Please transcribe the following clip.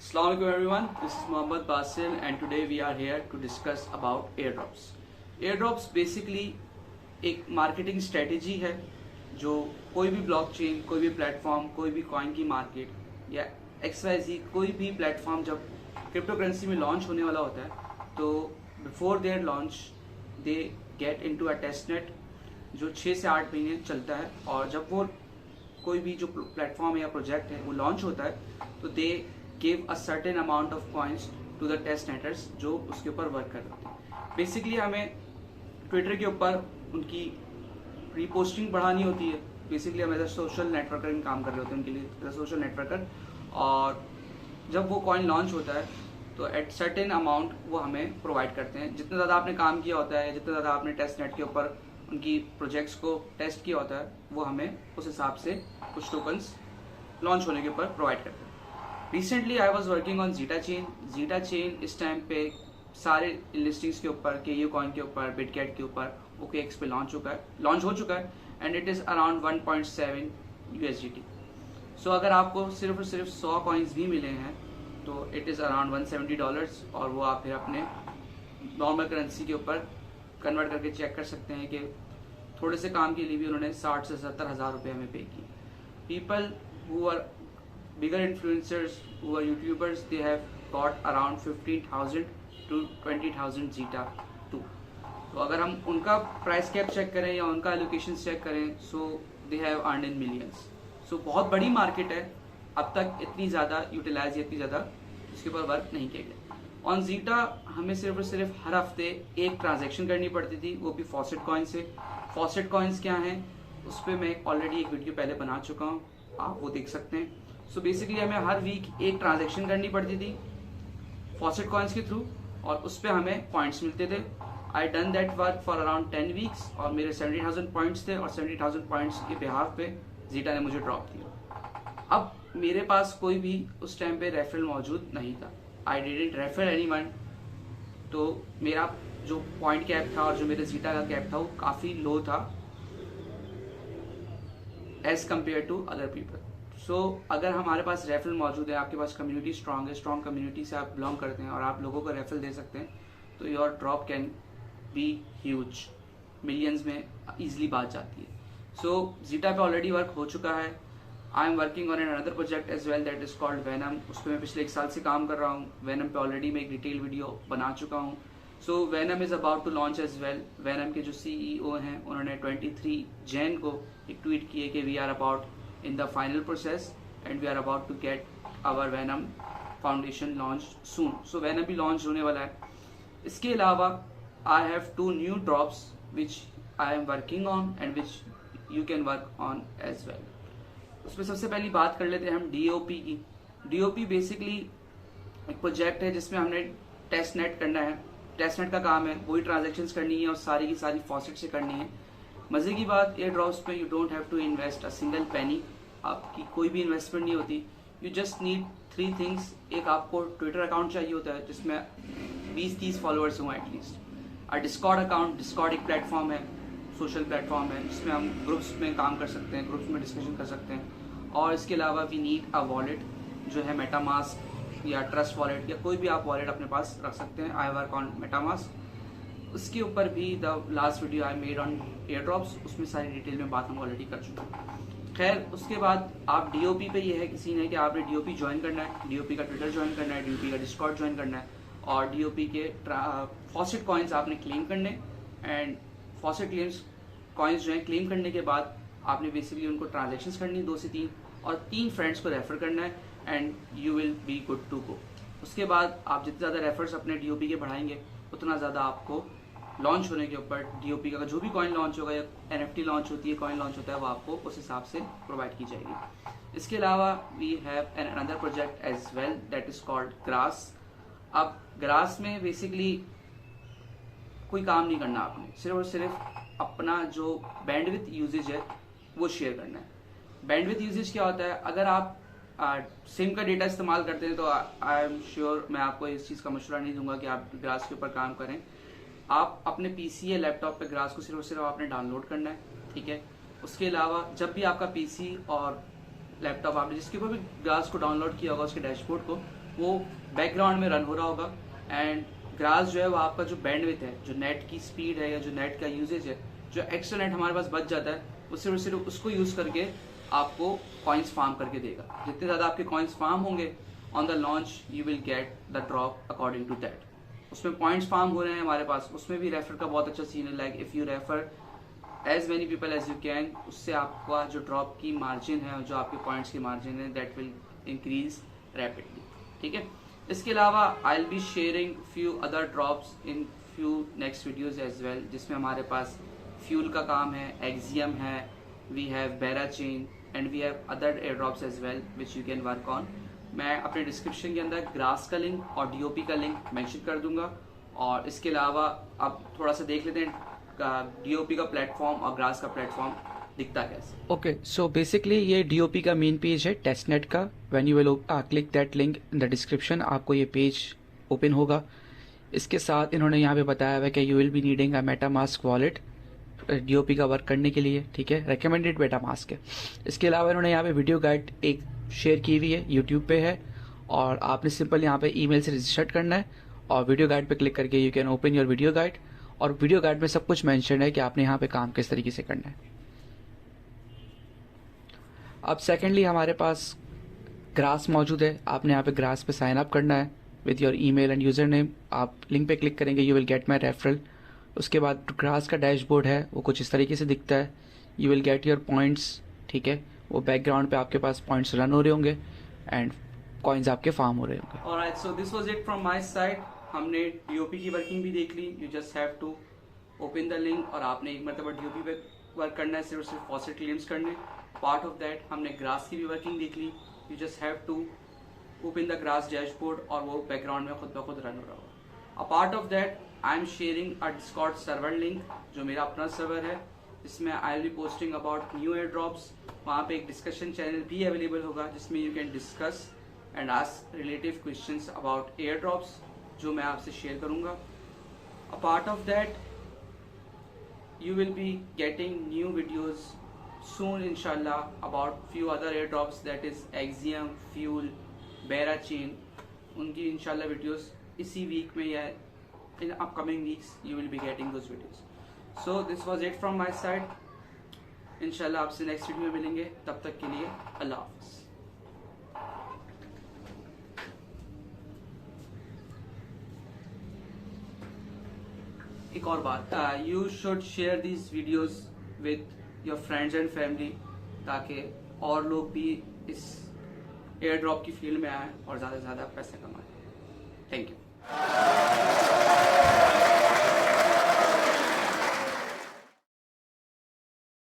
Assalamualaikum everyone, this is Mohammad Basil and today we are here to discuss about airdrops. Airdrops basically एक marketing strategy है जो कोई भी blockchain, कोई भी प्लेटफॉर्म, कोई भी कॉइन की मार्केट या XYZ कोई भी प्लेटफॉर्म जब क्रिप्टो करेंसी में लॉन्च होने वाला होता है तो before their launch they get into a testnet जो 6 से 8 महीने चलता है। और जब वो कोई भी जो प्लेटफॉर्म या प्रोजेक्ट है वो लॉन्च होता है तो they give a certain amount of coins to the testnetters जो उसके ऊपर वर्क कर रहे हैं। बेसिकली हमें ट्विटर के ऊपर उनकी रीपोस्टिंग बढ़ानी होती है। बेसिकली हम एज अ सोशल नेटवर्कर में काम कर रहे होते हैं उनके लिए एज अ सोशल नेटवर्कर। और जब वो कॉइन लॉन्च होता है तो एट सर्टेन अमाउंट वो हमें प्रोवाइड करते हैं। जितना ज़्यादा आपने काम किया होता है, जितना ज़्यादा आपने टेस्ट नेट के ऊपर उनकी प्रोजेक्ट्स को टेस्ट किया होता है वो हमें उस हिसाब से कुछ टोकन्स लॉन्च होने के ऊपर प्रोवाइड करते हैं। Recently I was working on zeta chain. Zeta chain इस टाइम पे सारे लिस्टिंग्स के ऊपर, KU कॉइन के ऊपर, बिटगेट के ऊपर, OKX पे लॉन्च हो चुका है and it is around 1.7 USDT। सो अगर आपको सिर्फ और सिर्फ 100 कॉइन्स भी मिले हैं तो इट इज़ अराउंड $170 और वो आप फिर अपने नॉर्मल करेंसी के ऊपर कन्वर्ट करके चेक कर सकते हैं कि थोड़े से काम के लिए भी उन्होंने 60 से 70 हज़ार रुपये हमें पे किए। People who are bigger influencers who are YouTubers, they have got around 15,000 to 20,000 zeta too। तो अगर हम उनका प्राइस कैप चेक करें या उनका एलोकेशन चेक करें so they have earn in millions. So बहुत बड़ी मार्केट है, अब तक इतनी ज़्यादा यूटिलाइज, इतनी ज़्यादा इसके ऊपर वर्क नहीं किया गया। ऑन जीटा हमें सिर्फ और सिर्फ हर हफ्ते एक ट्रांजेक्शन करनी पड़ती थी, वो भी फॉसेट कॉइन से। फॉसेट कॉइन्स क्या हैं उस पर मैं ऑलरेडी एक वीडियो पहले बना चुका हूँ, आप वो देख सकते हैं। सो बेसिकली हमें हर वीक एक ट्रांजैक्शन करनी पड़ती थी फॉसेट कॉइन्स के थ्रू और उस पर हमें पॉइंट्स मिलते थे। I done that work for around 10 weeks और मेरे 70,000 पॉइंट्स थे और 70,000 पॉइंट्स के बिहाफ पे जीटा ने मुझे ड्रॉप दिया। अब मेरे पास कोई भी उस टाइम पे रेफरल मौजूद नहीं था। I didn't refer anyone. तो मेरा जो पॉइंट कैप था और जो मेरे जीटा का कैप था वो काफ़ी लो था as compared to other people. So अगर हमारे पास रेफरल मौजूद है, आपके पास कम्युनिटी स्ट्रांग है, स्ट्रांग कम्युनिटी से आप बिलोंग करते हैं और आप लोगों को रेफरल दे सकते हैं तो your drop can be huge, millions में ईजिली बात जाती है। सो जीटा पे ऑलरेडी वर्क हो चुका है। I am working on an another project as well that is called Venom. उस पर मैं पिछले 1 साल से काम कर रहा हूँ। वेनम पे ऑलरेडी मैं एक डिटेल वीडियो बना चुका हूँ। So venom is about to launch as well. Venom के जो CEO हैं उन्होंने 23 जैन को एक ट्वीट किए कि we are about in the final process and we are about to get our Venom foundation launched soon। So Venom भी launch होने वाला है। इसके अलावा I have 2 new drops which I am working on and which you can work on as well। उसमें सबसे पहली बात कर लेते हैं हम DOP की। DOP बेसिकली एक प्रोजेक्ट है जिसमें हमने टेस्ट नेट करना है। टेस्ट नेट का काम है, वही ट्रांजेक्शन्स करनी है और सारी की सारी फॉसेट से करनी है। मजे की बात एयर ड्रॉप्स पे you don't have to invest a single penny, आपकी कोई भी इन्वेस्टमेंट नहीं होती। You just need 3 things. एक आपको ट्विटर अकाउंट चाहिए होता है जिसमें 20-30 फॉलोअर्स हों एटलीस्ट। और डिस्कॉर्ड अकाउंट, डिस्कॉर्ड एक प्लेटफॉर्म है, सोशल प्लेटफॉर्म है जिसमें हम ग्रुप्स में काम कर सकते हैं, ग्रुप्स में डिस्कशन कर सकते हैं। और इसके अलावा वी नीड अ वॉलेट जो है मेटामास्क या ट्रस्ट वॉलेट या कोई भी आप वॉलेट अपने पास रख सकते हैं। I work on MetaMask. उसके ऊपर भी the last video I made on air drops, उसमें सारी डिटेल में बात हम ऑलरेडी कर चुके हैं। खैर उसके बाद आप DOP पे ये है किसी ने कि आपने DOP ज्वाइन करना है, DOP का ट्विटर ज्वाइन करना है, DOP का डिस्कॉर्ड ज्वाइन करना है और DOP के फॉसेट कॉइन्स आपने क्लेम करने। एंड फॉसेट कॉइन्स जो है क्लेम करने के बाद आपने बेसिकली उनको ट्रांजेक्शन्स करनी 2 से 3 और 3 फ्रेंड्स को रेफर करना है and you will be good to go. उसके बाद आप जितने ज़्यादा रेफर्स अपने DOP के बढ़ाएंगे उतना ज़्यादा आपको लॉन्च होने के ऊपर DOP का जो भी कॉइन लॉन्च होगा या NFT लॉन्च होती है, कॉइन लॉन्च होता है, वो आपको उस हिसाब से प्रोवाइड की जाएगी। इसके अलावा we have an another project as well that is called Grass. अब ग्रास में बेसिकली कोई काम नहीं करना आपने, सिर्फ और सिर्फ अपना जो बैंडविड्थ यूजेज है वो शेयर करना है। बैंडविड्थ यूजेज क्या होता है, अगर आप सिम का डेटा इस्तेमाल करते हैं तो आई एम श्योर मैं आपको इस चीज़ का मशवरा नहीं दूंगा कि आप ग्रास के ऊपर काम करें। आप अपने PC या लैपटॉप पे ग्रास को सिर्फ और सिर्फ आपने डाउनलोड करना है, ठीक है। उसके अलावा जब भी आपका PC और लैपटॉप आपने जिसके ऊपर भी ग्रास को डाउनलोड किया होगा, उसके डैशबोर्ड को, वो बैकग्राउंड में रन हो रहा होगा। एंड ग्रास जो है वो आपका जो बैंडविड्थ है, जो नेट की स्पीड है या जो नेट का यूजेज है, जो एक्स्ट्रा नेट हमारे पास बच जाता है, वो सिर्फ उसको यूज करके आपको कॉइन्स फार्म करके देगा। जितने ज़्यादा आपके कॉइन्स फार्म होंगे on the launch, you will get the drop according to that. उसमें पॉइंट्स फार्म हो रहे हैं हमारे पास, उसमें भी रेफर का बहुत अच्छा सीन है। Like if you refer as many people as you can, उससे आपका जो ड्रॉप की मार्जिन है, जो आपके पॉइंट्स की मार्जिन है, दैट विल इंक्रीज रैपिडली। ठीक है, इसके अलावा I will be sharing few other drops in few next videos as well, जिसमें हमारे पास फ्यूल का काम है, एक्सियम है, we have Berachain and we have other airdrops as well which you can work on. मैं अपने description के अंदर ग्रास का लिंक और डीओपी का लिंक मेंशन कर दूंगा। और इसके अलावा आप थोड़ा सा देख लेते हैं डीओपी का प्लेटफॉर्म और ग्रास का प्लेटफॉर्म दिखता कैसे। ओके, सो बेसिकली ये डीओपी का मेन पेज है टेस्टनेट का। When you will click that link in the description, आपको ये पेज ओपन होगा। इसके साथ इन्होंने यहाँ पे बताया हुआ है कि you will be needing a MetaMask wallet DOP का वर्क करने के लिए। ठीक है, रिकमेंडेड मेटामास्क है। इसके अलावा इन्होंने यहाँ पे वीडियो गाइड एक शेयर की हुई है, यूट्यूब पे है, और आपने सिंपल यहाँ पे ईमेल से रजिस्टर करना है और वीडियो गाइड पे क्लिक करके you can open your video guide. और वीडियो गाइड में सब कुछ मेंशन है कि आपने यहाँ पे काम किस तरीके से करना है। अब सेकेंडली हमारे पास ग्रास मौजूद है। आपने यहाँ पे ग्रास पे साइन अप करना है with your email and user name. आप लिंक पे क्लिक करेंगे, you will get my referral. उसके बाद ग्रास का डैशबोर्ड है वो कुछ इस तरीके से दिखता है। You will get your points. ठीक है, वो बैकग्राउंड पे आपके पास पॉइंट्स रन हो रहे होंगे एंड कॉइन्स आपके फार्म हो रहे होंगे। Alright, so this was it from my side. हमने डीओपी की वर्किंग भी देख ली। You just have to open the link और आपने एक मरतबा डीओपी पे वर्क करना है, सिर्फ फॉसेट क्लेम्स करने। पार्ट ऑफ दैट हमने ग्रास की भी वर्किंग देख ली। You just have to open the Grass dashboard और वो बैकग्राउंड में खुद ब खुद रन हो रहा होगा। A part of that I am sharing a Discord server link, जो मेरा अपना सर्वर है, जिसमें आई will B posting about new air drops. वहाँ पे एक डिस्कशन चैनल भी अवेलेबल होगा जिसमें you can discuss and ask relative questions about air drops, जो मैं आपसे शेयर करूँगा। A part of that you will be getting new videos soon inshallah about few other airdrops, that is Axiom, Fuel, Beara Chain. उनकी inshallah videos इसी week में या in upcoming weeks you will be getting those videos. So this was it from my side. inshallah आपसे next video में मिलेंगे, तब तक के लिए अल्लाह हाफ़िज़। एक और बात, you should share these videos with your friends and family, ताकि और लोग भी इस एयर ड्रॉप की फील्ड में आएँ और ज़्यादा से ज़्यादा पैसे कमाएं। Thank you.